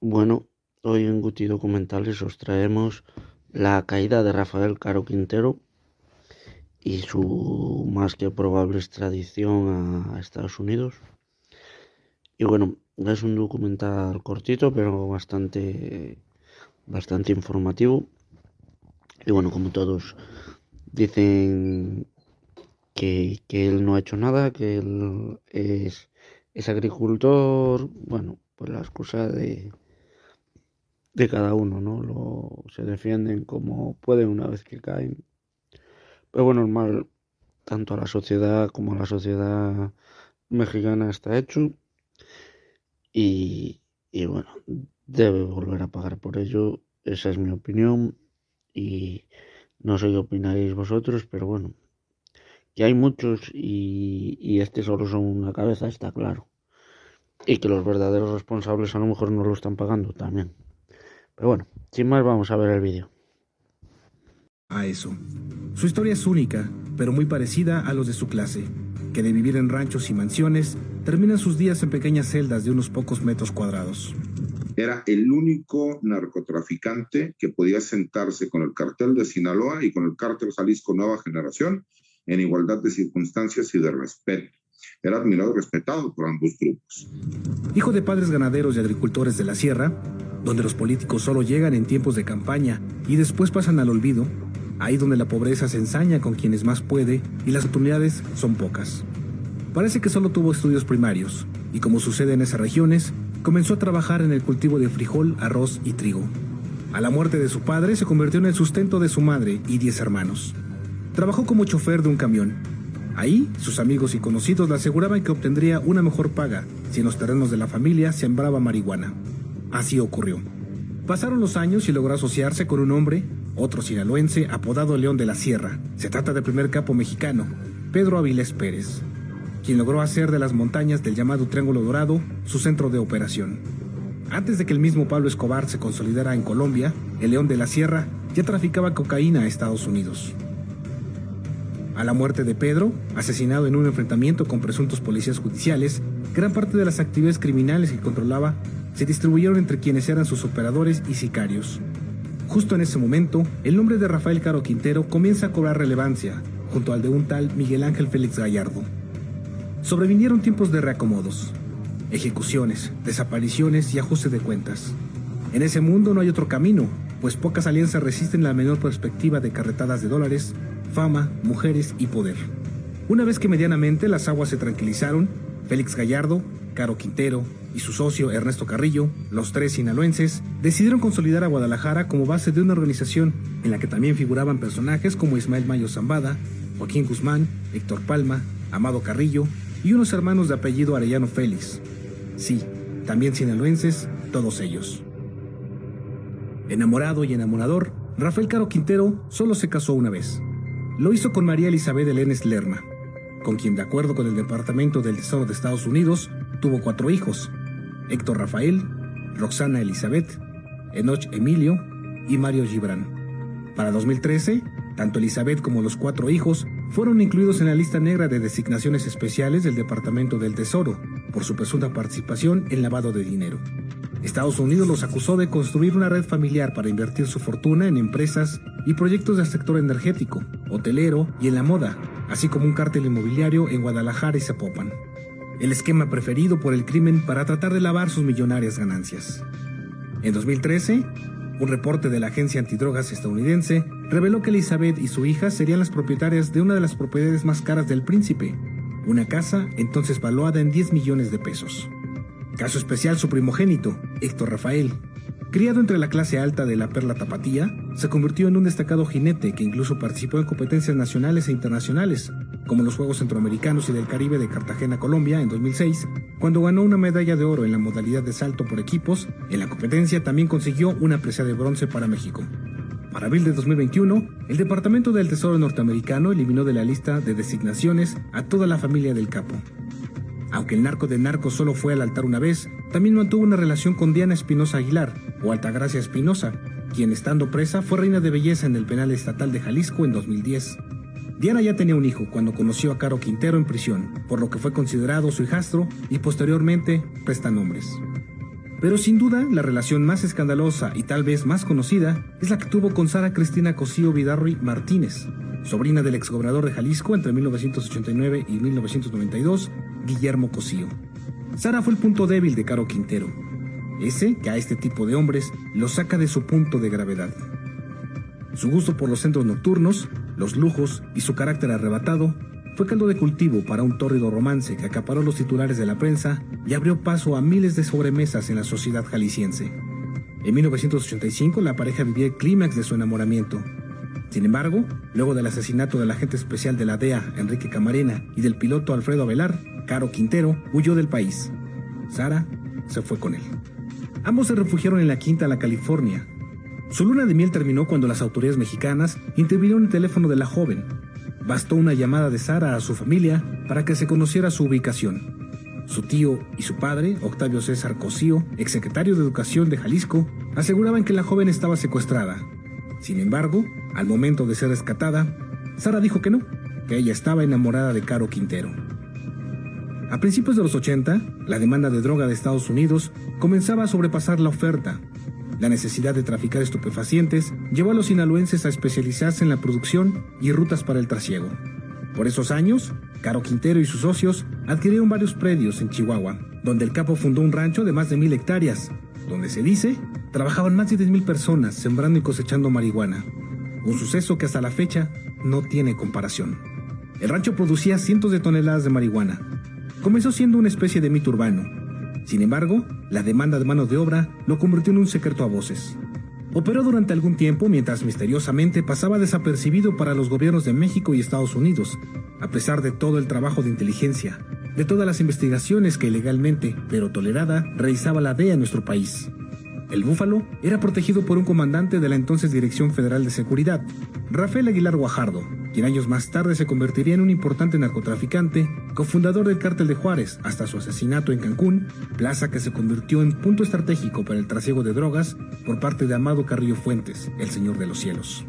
Bueno, hoy en Guti Documentales os traemos la caída de Rafael Caro Quintero y su más que probable extradición a Estados Unidos. Y bueno, es un documental cortito, pero bastante informativo. Y bueno, como todos dicen que él no ha hecho nada, que él es agricultor, bueno, pues la excusa de cada uno, ¿no? Se defienden como pueden una vez que caen. Pero bueno, normal, tanto a la sociedad como a la sociedad mexicana está hecho y bueno, debe volver a pagar por ello. Esa es mi opinión y no sé qué opináis vosotros, pero bueno, que hay muchos y este solo son una cabeza, está claro. Y que los verdaderos responsables a lo mejor no lo están pagando también. Pero bueno, sin más vamos a ver el vídeo. A eso. Su historia es única, pero muy parecida a los de su clase, que de vivir en ranchos y mansiones, terminan sus días en pequeñas celdas de unos pocos metros cuadrados. Era el único narcotraficante que podía sentarse con el cartel de Sinaloa y con el cártel Jalisco Nueva Generación en igualdad de circunstancias y de respeto. Era admirado y respetado por ambos grupos. Hijo de padres ganaderos y agricultores de la sierra, donde los políticos solo llegan en tiempos de campaña y después pasan al olvido, ahí donde la pobreza se ensaña con quienes más puede y las oportunidades son pocas. Parece que solo tuvo estudios primarios, y como sucede en esas regiones, comenzó a trabajar en el cultivo de frijol, arroz y trigo. A la muerte de su padre se convirtió en el sustento de su madre y 10 hermanos. Trabajó como chofer de un camión. Ahí, sus amigos y conocidos le aseguraban que obtendría una mejor paga si en los terrenos de la familia sembraba marihuana. Así ocurrió. Pasaron los años y logró asociarse con un hombre, otro sinaloense, apodado León de la Sierra. Se trata del primer capo mexicano, Pedro Avilés Pérez, quien logró hacer de las montañas del llamado Triángulo Dorado su centro de operación. Antes de que el mismo Pablo Escobar se consolidara en Colombia, el León de la Sierra ya traficaba cocaína a Estados Unidos. A la muerte de Pedro, asesinado en un enfrentamiento con presuntos policías judiciales, gran parte de las actividades criminales que controlaba se distribuyeron entre quienes eran sus operadores y sicarios. Justo en ese momento, el nombre de Rafael Caro Quintero comienza a cobrar relevancia, junto al de un tal Miguel Ángel Félix Gallardo. Sobrevinieron tiempos de reacomodos, ejecuciones, desapariciones y ajuste de cuentas. En ese mundo no hay otro camino, pues pocas alianzas resisten la menor perspectiva de carretadas de dólares, fama, mujeres y poder. Una vez que medianamente las aguas se tranquilizaron, Félix Gallardo, Caro Quintero y su socio Ernesto Carrillo, los tres sinaloenses, decidieron consolidar a Guadalajara como base de una organización en la que también figuraban personajes como Ismael Mayo Zambada, Joaquín Guzmán, Héctor Palma, Amado Carrillo y unos hermanos de apellido Arellano Félix. Sí, también sinaloenses, todos ellos. Enamorado y enamorador, Rafael Caro Quintero solo se casó una vez. Lo hizo con María Elizabeth Elenes Lerma, con quien, de acuerdo con el Departamento del Tesoro de Estados Unidos, tuvo 4 hijos: Héctor Rafael, Roxana Elizabeth, Enoch Emilio y Mario Gibran. Para 2013, tanto Elizabeth como los 4 hijos fueron incluidos en la lista negra de designaciones especiales del Departamento del Tesoro por su presunta participación en lavado de dinero. Estados Unidos los acusó de construir una red familiar para invertir su fortuna en empresas y proyectos del sector energético, hotelero y en la moda, así como un cártel inmobiliario en Guadalajara y Zapopan. El esquema preferido por el crimen para tratar de lavar sus millonarias ganancias. En 2013, un reporte de la agencia antidrogas estadounidense reveló que Elizabeth y su hija serían las propietarias de una de las propiedades más caras del príncipe, una casa entonces valuada en 10 millones de pesos. Caso especial su primogénito, Héctor Rafael. Criado entre la clase alta de la Perla Tapatía, se convirtió en un destacado jinete que incluso participó en competencias nacionales e internacionales, como los Juegos Centroamericanos y del Caribe de Cartagena, Colombia, en 2006, cuando ganó una medalla de oro en la modalidad de salto por equipos. En la competencia también consiguió una presea de bronce para México. Para abril de 2021, el Departamento del Tesoro norteamericano eliminó de la lista de designaciones a toda la familia del capo. Aunque el narco de narcos solo fue al altar una vez, también mantuvo una relación con Diana Espinosa Aguilar, o Altagracia Espinosa, quien, estando presa, fue reina de belleza en el penal estatal de Jalisco en 2010. Diana ya tenía un hijo cuando conoció a Caro Quintero en prisión, por lo que fue considerado su hijastro y posteriormente prestanombres. Pero sin duda, la relación más escandalosa y tal vez más conocida es la que tuvo con Sara Cristina Cosío Vidarri Martínez, sobrina del exgobernador de Jalisco entre 1989 y 1992, Guillermo Cosío. Sara fue el punto débil de Caro Quintero, ese que a este tipo de hombres lo saca de su punto de gravedad. Su gusto por los centros nocturnos, los lujos y su carácter arrebatado fue caldo de cultivo para un tórrido romance que acaparó los titulares de la prensa y abrió paso a miles de sobremesas en la sociedad jalisciense. En 1985 la pareja vivía el clímax de su enamoramiento. Sin embargo, luego del asesinato del agente especial de la DEA, Enrique Camarena, y del piloto Alfredo Avelar, Caro Quintero huyó del país. Sara se fue con él. Ambos se refugiaron en la Quinta La California. Su luna de miel terminó cuando las autoridades mexicanas intervinieron en el teléfono de la joven. Bastó una llamada de Sara a su familia para que se conociera su ubicación. Su tío y su padre, Octavio César Cosío, exsecretario de Educación de Jalisco, aseguraban que la joven estaba secuestrada. Sin embargo, al momento de ser rescatada, Sara dijo que no, que ella estaba enamorada de Caro Quintero. A principios de los 80, la demanda de droga de Estados Unidos comenzaba a sobrepasar la oferta. La necesidad de traficar estupefacientes llevó a los sinaloenses a especializarse en la producción y rutas para el trasiego. Por esos años, Caro Quintero y sus socios adquirieron varios predios en Chihuahua, donde el capo fundó un rancho de más de 1,000 hectáreas, donde se dice trabajaban más de 10,000 personas sembrando y cosechando marihuana, un suceso que hasta la fecha no tiene comparación. El rancho producía cientos de toneladas de marihuana. Comenzó siendo una especie de mito urbano. Sin embargo, la demanda de mano de obra lo convirtió en un secreto a voces. Operó durante algún tiempo mientras misteriosamente pasaba desapercibido para los gobiernos de México y Estados Unidos, a pesar de todo el trabajo de inteligencia, de todas las investigaciones que ilegalmente, pero tolerada, realizaba la DEA en nuestro país. El Búfalo era protegido por un comandante de la entonces Dirección Federal de Seguridad, Rafael Aguilar Guajardo, quien años más tarde se convertiría en un importante narcotraficante, cofundador del Cártel de Juárez hasta su asesinato en Cancún, plaza que se convirtió en punto estratégico para el trasiego de drogas por parte de Amado Carrillo Fuentes, el Señor de los Cielos.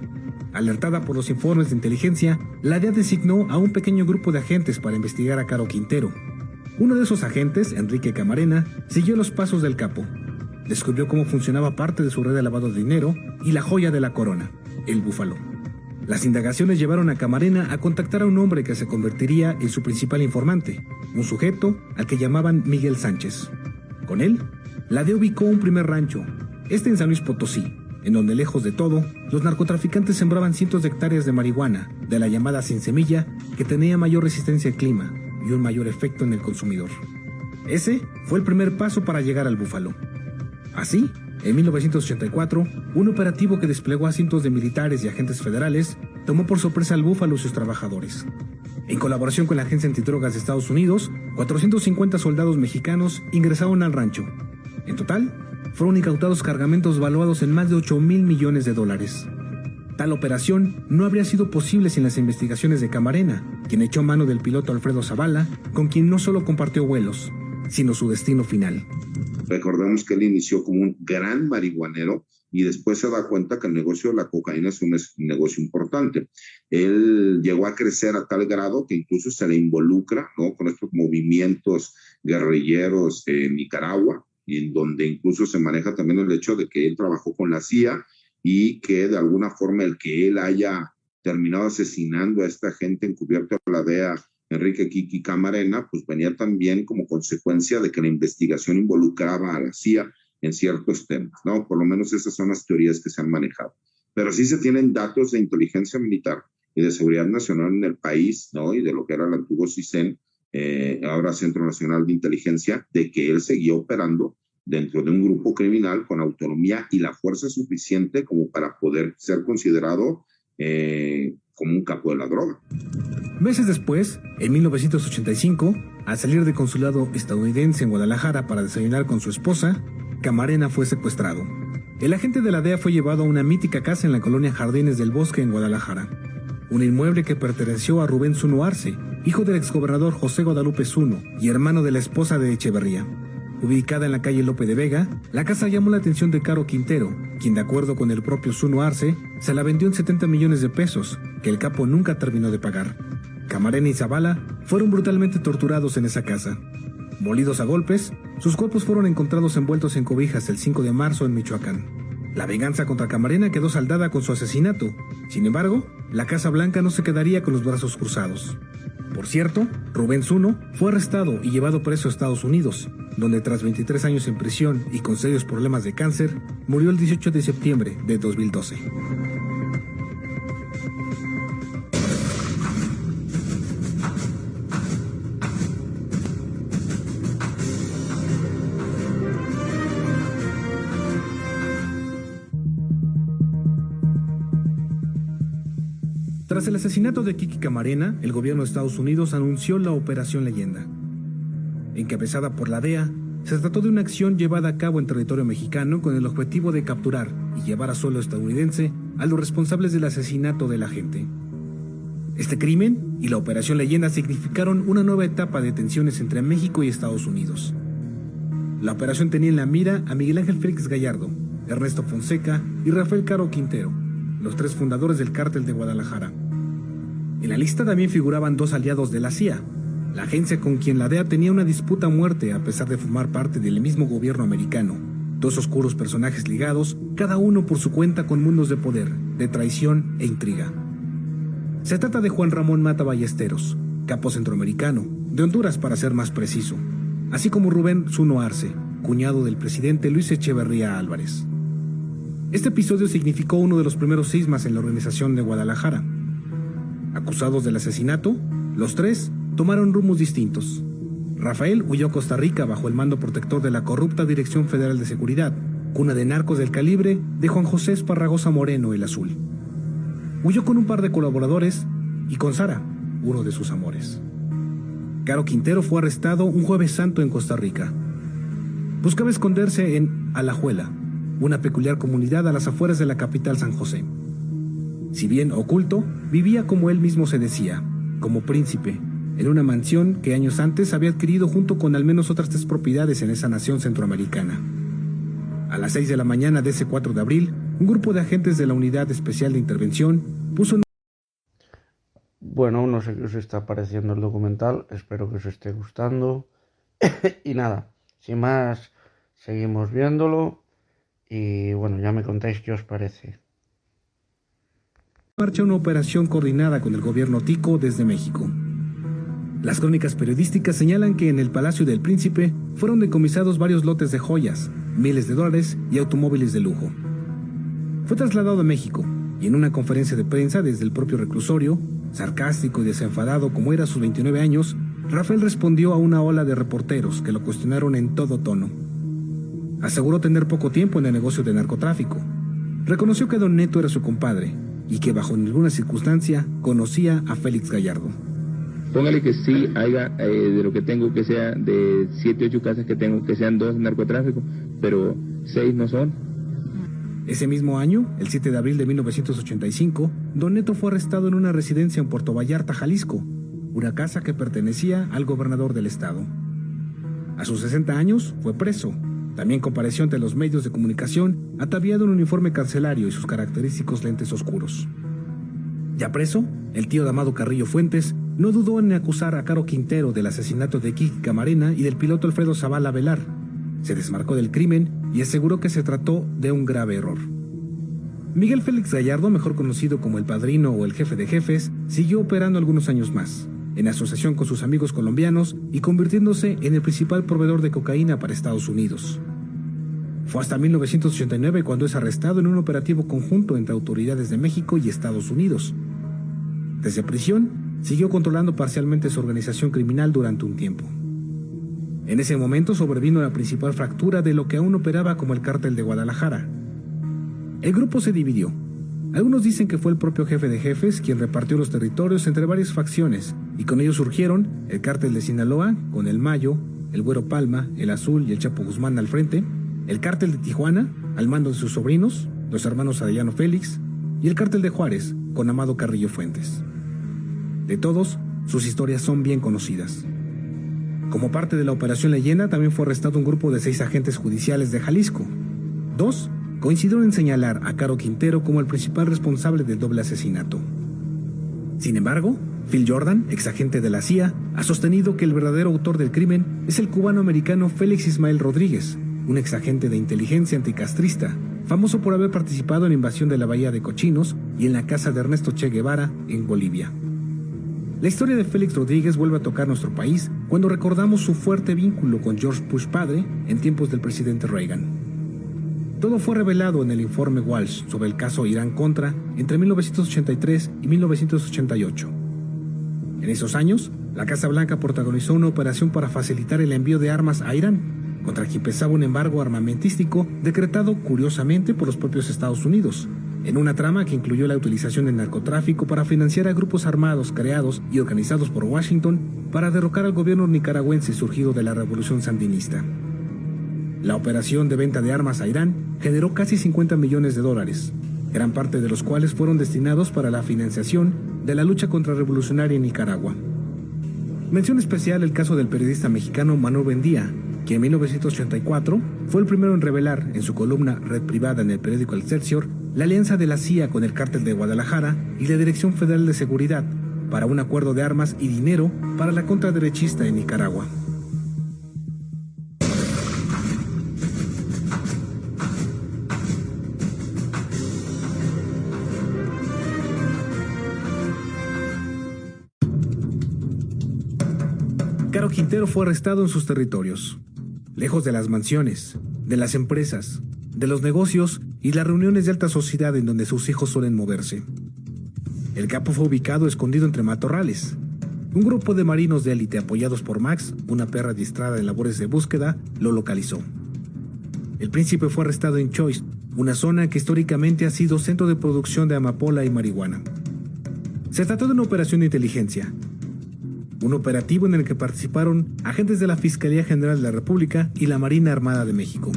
Alertada por los informes de inteligencia, la DEA designó a un pequeño grupo de agentes para investigar a Caro Quintero. Uno de esos agentes, Enrique Camarena, siguió los pasos del capo. Descubrió cómo funcionaba parte de su red de lavado de dinero y la joya de la corona, el Búfalo. Las indagaciones llevaron a Camarena a contactar a un hombre que se convertiría en su principal informante, un sujeto al que llamaban Miguel Sánchez. Con él, la DEA ubicó un primer rancho, en San Luis Potosí, en donde lejos de todo, los narcotraficantes sembraban cientos de hectáreas de marihuana, de la llamada sin semilla, que tenía mayor resistencia al clima y un mayor efecto en el consumidor. Ese fue el primer paso para llegar al Búfalo. Así, en 1984, un operativo que desplegó a cientos de militares y agentes federales tomó por sorpresa al Búfalo y sus trabajadores. En colaboración con la Agencia Antidrogas de Estados Unidos, 450 soldados mexicanos ingresaron al rancho. En total, fueron incautados cargamentos valuados en más de $8,000 millones. Tal operación no habría sido posible sin las investigaciones de Camarena, quien echó mano del piloto Alfredo Zavala, con quien no solo compartió vuelos, sino su destino final. Recordemos que él inició como un gran marihuanero y después se da cuenta que el negocio de la cocaína es un negocio importante. Él llegó a crecer a tal grado que incluso se le involucra, ¿no?, con estos movimientos guerrilleros en Nicaragua, y en donde incluso se maneja también el hecho de que él trabajó con la CIA y que de alguna forma el que él haya terminado asesinando a esta gente encubierta por la DEA, Enrique Kiki Camarena, pues venía también como consecuencia de que la investigación involucraba a la CIA en ciertos temas, ¿no? Por lo menos esas son las teorías que se han manejado. Pero sí se tienen datos de inteligencia militar y de seguridad nacional en el país, ¿no?, y de lo que era el antiguo CISEN, ahora Centro Nacional de Inteligencia, de que él seguía operando dentro de un grupo criminal con autonomía y la fuerza suficiente como para poder ser considerado como un capo de la droga. Meses después, en 1985, al salir del consulado estadounidense en Guadalajara para desayunar con su esposa, Camarena fue secuestrado. El agente de la DEA fue llevado a una mítica casa en la colonia Jardines del Bosque en Guadalajara, un inmueble que perteneció a Rubén Zuno Arce, hijo del exgobernador José Guadalupe Zuno y hermano de la esposa de Echeverría. Ubicada en la calle Lope de Vega, la casa llamó la atención de Caro Quintero, quien de acuerdo con el propio Zuno Arce, se la vendió en $70 millones, que el capo nunca terminó de pagar. Camarena y Zavala fueron brutalmente torturados en esa casa. Molidos a golpes, sus cuerpos fueron encontrados envueltos en cobijas el 5 de marzo en Michoacán. La venganza contra Camarena quedó saldada con su asesinato. Sin embargo, la Casa Blanca no se quedaría con los brazos cruzados. Por cierto, Rubén Zuno fue arrestado y llevado preso a Estados Unidos, donde tras 23 años en prisión y con serios problemas de cáncer, murió el 18 de septiembre de 2012. Tras el asesinato de Kiki Camarena, el gobierno de Estados Unidos anunció la Operación Leyenda. Encabezada por la DEA, se trató de una acción llevada a cabo en territorio mexicano con el objetivo de capturar y llevar a suelo estadounidense a los responsables del asesinato del agente. Este crimen y la Operación Leyenda significaron una nueva etapa de tensiones entre México y Estados Unidos. La operación tenía en la mira a Miguel Ángel Félix Gallardo, Ernesto Fonseca y Rafael Caro Quintero, los tres fundadores del Cártel de Guadalajara. En la lista también figuraban dos aliados de la CIA, la agencia con quien la DEA tenía una disputa a muerte a pesar de formar parte del mismo gobierno americano. Dos oscuros personajes ligados, cada uno por su cuenta con mundos de poder, de traición e intriga. Se trata de Juan Ramón Mata Ballesteros, capo centroamericano, de Honduras para ser más preciso, así como Rubén Zuno Arce, cuñado del presidente Luis Echeverría Álvarez. Este episodio significó uno de los primeros cismas en la organización de Guadalajara. Acusados del asesinato, los tres tomaron rumbos distintos. Rafael huyó a Costa Rica bajo el mando protector de la corrupta Dirección Federal de Seguridad, cuna de narcos del calibre de Juan José Esparragosa Moreno, el Azul. Huyó con un par de colaboradores y con Sara, uno de sus amores. Caro Quintero fue arrestado un Jueves Santo en Costa Rica. Buscaba esconderse en Alajuela, una peculiar comunidad a las afueras de la capital San José. Si bien oculto, vivía como él mismo se decía, como príncipe, en una mansión que años antes había adquirido junto con al menos otras 3 propiedades en esa nación centroamericana. A las 6 de la mañana de ese 4 de abril, un grupo de agentes de la Unidad Especial de Intervención puso... Bueno, no sé qué os está pareciendo el documental, espero que os esté gustando. Y nada, sin más, seguimos viéndolo. Y bueno, ya me contáis qué os parece. Marcha una operación coordinada con el gobierno tico desde México. Las crónicas periodísticas señalan que en el Palacio del Príncipe fueron decomisados varios lotes de joyas, miles de dólares y automóviles de lujo. Fue trasladado a México y en una conferencia de prensa desde el propio reclusorio, sarcástico y desenfadado como era a sus 29 años, Rafael respondió a una ola de reporteros que lo cuestionaron en todo tono. Aseguró tener poco tiempo en el negocio de narcotráfico. Reconoció que Don Neto era su compadre y que bajo ninguna circunstancia conocía a Félix Gallardo. Póngale que sí haya de lo que tengo que sea de 7, 8 casas que tengo que sean 2 narcotráfico, pero 6 no son. Ese mismo año, el 7 de abril de 1985, Don Neto fue arrestado en una residencia en Puerto Vallarta, Jalisco, una casa que pertenecía al gobernador del estado. A sus 60 años fue preso. También compareció ante los medios de comunicación, ataviado en un uniforme carcelario y sus característicos lentes oscuros. Ya preso, el tío de Amado Carrillo Fuentes no dudó en acusar a Caro Quintero del asesinato de Kiki Camarena y del piloto Alfredo Zavala Velar. Se desmarcó del crimen y aseguró que se trató de un grave error. Miguel Félix Gallardo, mejor conocido como el Padrino o el Jefe de Jefes, siguió operando algunos años más, en asociación con sus amigos colombianos y convirtiéndose en el principal proveedor de cocaína para Estados Unidos. Fue hasta 1989 cuando es arrestado en un operativo conjunto entre autoridades de México y Estados Unidos. Desde prisión, siguió controlando parcialmente su organización criminal durante un tiempo. En ese momento sobrevino la principal fractura de lo que aún operaba como el Cártel de Guadalajara. El grupo se dividió. Algunos dicen que fue el propio Jefe de Jefes quien repartió los territorios entre varias facciones, y con ellos surgieron el Cártel de Sinaloa, con el Mayo, el Güero Palma, el Azul y el Chapo Guzmán al frente, el Cártel de Tijuana, al mando de sus sobrinos, los hermanos Arellano Félix, y el Cártel de Juárez, con Amado Carrillo Fuentes. De todos, sus historias son bien conocidas. Como parte de la Operación Leyenda, también fue arrestado un grupo de 6 agentes judiciales de Jalisco. 2 coincidieron en señalar a Caro Quintero como el principal responsable del doble asesinato. Sin embargo, Phil Jordan, exagente de la CIA, ha sostenido que el verdadero autor del crimen es el cubano-americano Félix Ismael Rodríguez, un exagente de inteligencia anticastrista, famoso por haber participado en la invasión de la Bahía de Cochinos y en la casa de Ernesto Che Guevara en Bolivia. La historia de Félix Rodríguez vuelve a tocar nuestro país cuando recordamos su fuerte vínculo con George Bush padre en tiempos del presidente Reagan. Todo fue revelado en el informe Walsh sobre el caso Irán-Contra entre 1983 y 1988. En esos años, la Casa Blanca protagonizó una operación para facilitar el envío de armas a Irán, contra quien pesaba un embargo armamentístico decretado curiosamente por los propios Estados Unidos, en una trama que incluyó la utilización del narcotráfico para financiar a grupos armados creados y organizados por Washington para derrocar al gobierno nicaragüense surgido de la revolución sandinista. La operación de venta de armas a Irán generó casi $50 millones, gran parte de los cuales fueron destinados para la financiación de la lucha contrarrevolucionaria en Nicaragua. Mención especial el caso del periodista mexicano Manuel Buendía, que en 1984 fue el primero en revelar en su columna Red Privada en el periódico Excelsior la alianza de la CIA con el Cártel de Guadalajara y la Dirección Federal de Seguridad para un acuerdo de armas y dinero para la contraderechista en Nicaragua. Caro Quintero fue arrestado en sus territorios, lejos de las mansiones, de las empresas, de los negocios y las reuniones de alta sociedad en donde sus hijos suelen moverse. El capo fue ubicado escondido entre matorrales. Un grupo de marinos de élite apoyados por Max, una perra adiestrada en labores de búsqueda, lo localizó. El príncipe fue arrestado en Choix, una zona que históricamente ha sido centro de producción de amapola y marihuana. Se trató de una operación de inteligencia, un operativo en el que participaron agentes de la Fiscalía General de la República y la Marina Armada de México.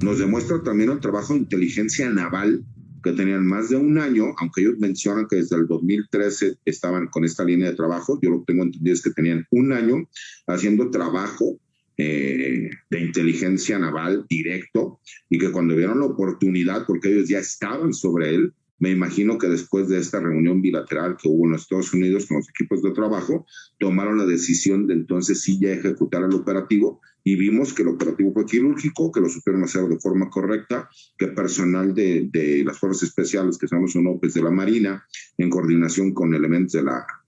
Nos demuestra también el trabajo de inteligencia naval que tenían más de un año, aunque ellos mencionan que desde el 2013 estaban con esta línea de trabajo. Yo lo que tengo entendido es que tenían un año haciendo trabajo de inteligencia naval directo, y que cuando vieron la oportunidad, porque ellos ya estaban sobre él, me imagino que después de esta reunión bilateral que hubo en los Estados Unidos con los equipos de trabajo, tomaron la decisión de entonces sí ya ejecutar el operativo, y vimos que el operativo fue quirúrgico, que lo supieron hacer de forma correcta, que personal de las fuerzas especiales, que son los UNOPES de la Marina, en coordinación con elementos de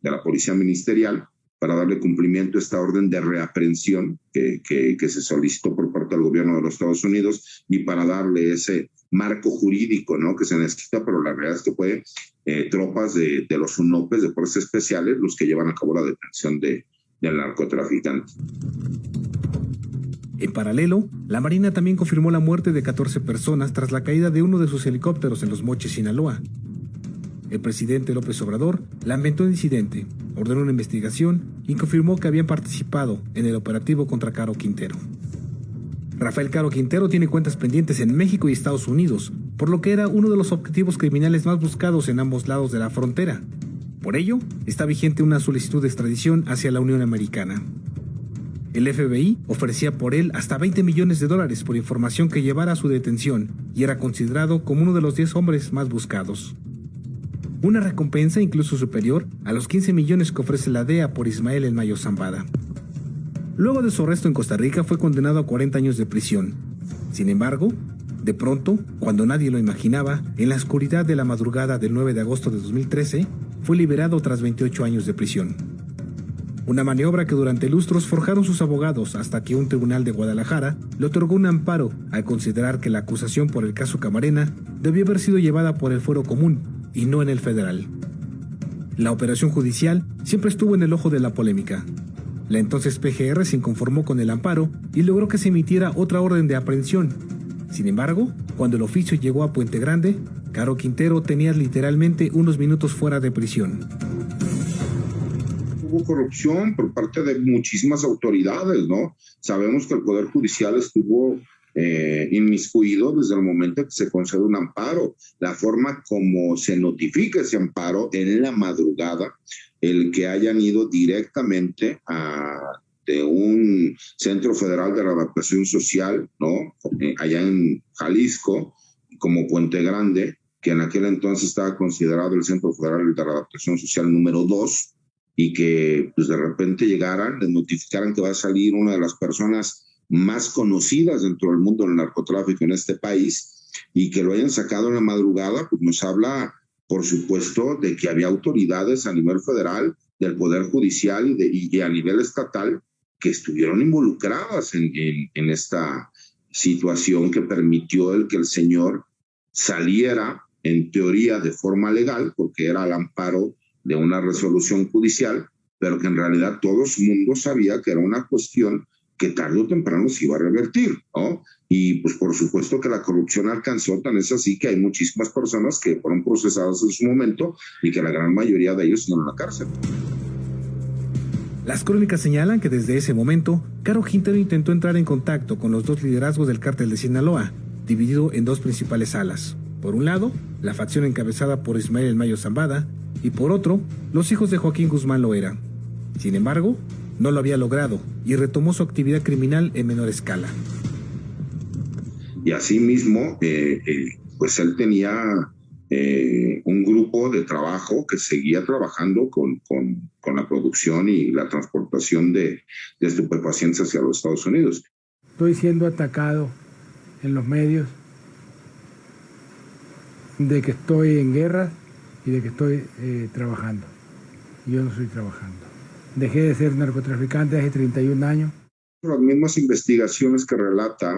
la Policía Ministerial, para darle cumplimiento a esta orden de reaprehensión que se solicitó por parte del gobierno de los Estados Unidos, y para darle ese marco jurídico, ¿no?, que se necesita, pero la realidad es que fue tropas de los UNOPES, de fuerzas especiales, los que llevan a cabo la detención del narcotraficante. En paralelo, la Marina también confirmó la muerte de 14 personas tras la caída de uno de sus helicópteros en Los Mochis, Sinaloa. El presidente López Obrador lamentó el incidente, ordenó una investigación y confirmó que habían participado en el operativo contra Caro Quintero. Rafael Caro Quintero tiene cuentas pendientes en México y Estados Unidos, por lo que era uno de los objetivos criminales más buscados en ambos lados de la frontera. Por ello, está vigente una solicitud de extradición hacia la Unión Americana. El FBI ofrecía por él hasta $20 millones por información que llevara a su detención, y era considerado como uno de los 10 hombres más buscados. Una recompensa incluso superior a los 15 millones que ofrece la DEA por Ismael El Mayo Zambada. Luego de su arresto en Costa Rica fue condenado a 40 años de prisión. Sin embargo, de pronto, cuando nadie lo imaginaba, en la oscuridad de la madrugada del 9 de agosto de 2013, fue liberado tras 28 años de prisión. Una maniobra que durante lustros forjaron sus abogados hasta que un tribunal de Guadalajara le otorgó un amparo al considerar que la acusación por el caso Camarena debió haber sido llevada por el fuero común y no en el federal. La operación judicial siempre estuvo en el ojo de la polémica. La entonces PGR se inconformó con el amparo y logró que se emitiera otra orden de aprehensión. Sin embargo, cuando el oficio llegó a Puente Grande, Caro Quintero tenía literalmente unos minutos fuera de prisión. Hubo corrupción por parte de muchísimas autoridades, ¿no? Sabemos que el Poder Judicial estuvo inmiscuido desde el momento que se concede un amparo. La forma como se notifica ese amparo en la madrugada, el que hayan ido directamente de un Centro Federal de Readaptación Social, ¿no?, allá en Jalisco, como Puente Grande, que en aquel entonces estaba considerado el Centro Federal de Readaptación Social número 2, y que pues de repente llegaran, les notificaran que va a salir una de las personas más conocidas dentro del mundo del narcotráfico en este país, y que lo hayan sacado en la madrugada, pues nos habla, por supuesto, de que había autoridades a nivel federal, del Poder Judicial y a nivel estatal, que estuvieron involucradas en esta situación que permitió el que el señor saliera, en teoría, de forma legal, porque era al amparo de una resolución judicial, pero que en realidad todo el mundo sabía que era una cuestión que tarde o temprano se iba a revertir, ¿no? Y pues por supuesto que la corrupción alcanzó, tan es así que hay muchísimas personas que fueron procesadas en su momento y que la gran mayoría de ellos están en la cárcel. Las crónicas señalan que desde ese momento, Caro Quintero intentó entrar en contacto con los dos liderazgos del cártel de Sinaloa, dividido en dos principales alas. Por un lado, la facción encabezada por Ismael El Mayo Zambada, y por otro, los hijos de Joaquín Guzmán Loera. Sin embargo, no lo había logrado y retomó su actividad criminal en menor escala. Y asimismo, pues él tenía un grupo de trabajo que seguía trabajando con la producción y la transportación de estupefacientes hacia los Estados Unidos. Estoy siendo atacado en los medios de que estoy en guerra y de que estoy trabajando. Yo no estoy trabajando. Dejé de ser narcotraficante hace 31 años. Las mismas investigaciones que relata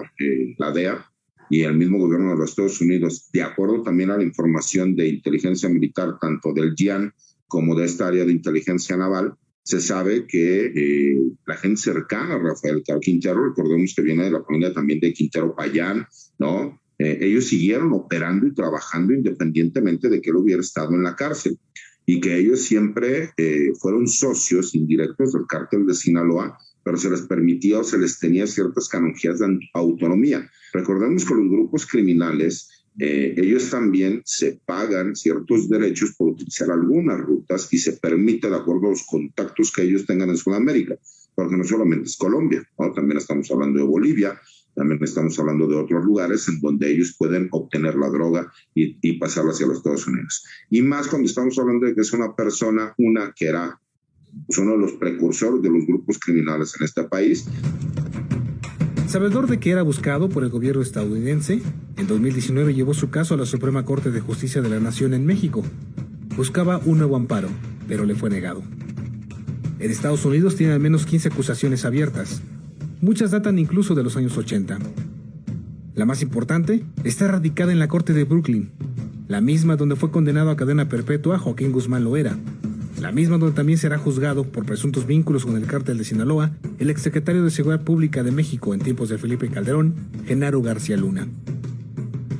la DEA y el mismo gobierno de los Estados Unidos, de acuerdo también a la información de inteligencia militar, tanto del GIAN como de esta área de inteligencia naval, se sabe que la gente cercana a Rafael Caro Quintero, recordemos que viene de la familia también de Quintero Payán, ¿no? Ellos siguieron operando y trabajando independientemente de que él hubiera estado en la cárcel, y que ellos siempre fueron socios indirectos del cártel de Sinaloa, pero se les permitía o se les tenía ciertas canonjías de autonomía. Recordemos que los grupos criminales, ellos también se pagan ciertos derechos por utilizar algunas rutas y se permite de acuerdo a los contactos que ellos tengan en Sudamérica, porque no solamente es Colombia, ¿no? También estamos hablando de Bolivia, también estamos hablando de otros lugares en donde ellos pueden obtener la droga y pasarla hacia los Estados Unidos. Y más cuando estamos hablando de que es una persona, que era uno de los precursores de los grupos criminales en este país. Sabedor de que era buscado por el gobierno estadounidense, en 2019 llevó su caso a la Suprema Corte de Justicia de la Nación en México. Buscaba un nuevo amparo, pero le fue negado. En Estados Unidos tiene al menos 15 acusaciones abiertas. Muchas datan incluso de los años 80. La más importante está radicada en la Corte de Brooklyn, la misma donde fue condenado a cadena perpetua Joaquín Guzmán Loera, la misma donde también será juzgado por presuntos vínculos con el cártel de Sinaloa el exsecretario de Seguridad Pública de México en tiempos de Felipe Calderón, Genaro García Luna.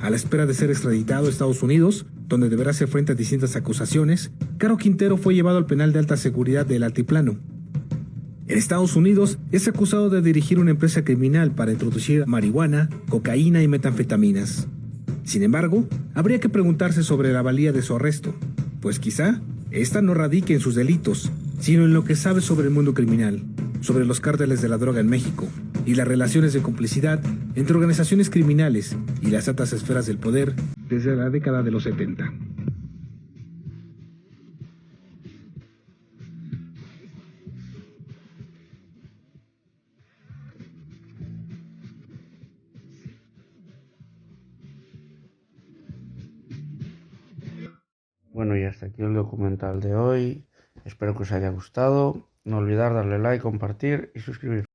A la espera de ser extraditado a Estados Unidos, donde deberá hacer frente a distintas acusaciones, Caro Quintero fue llevado al penal de alta seguridad del Altiplano. En Estados Unidos es acusado de dirigir una empresa criminal para introducir marihuana, cocaína y metanfetaminas. Sin embargo, habría que preguntarse sobre la valía de su arresto, pues quizá esta no radique en sus delitos, sino en lo que sabe sobre el mundo criminal, sobre los cárteles de la droga en México y las relaciones de complicidad entre organizaciones criminales y las altas esferas del poder desde la década de los 70. Bueno, y hasta aquí el documental de hoy. Espero que os haya gustado. No olvidar darle like, compartir y suscribir.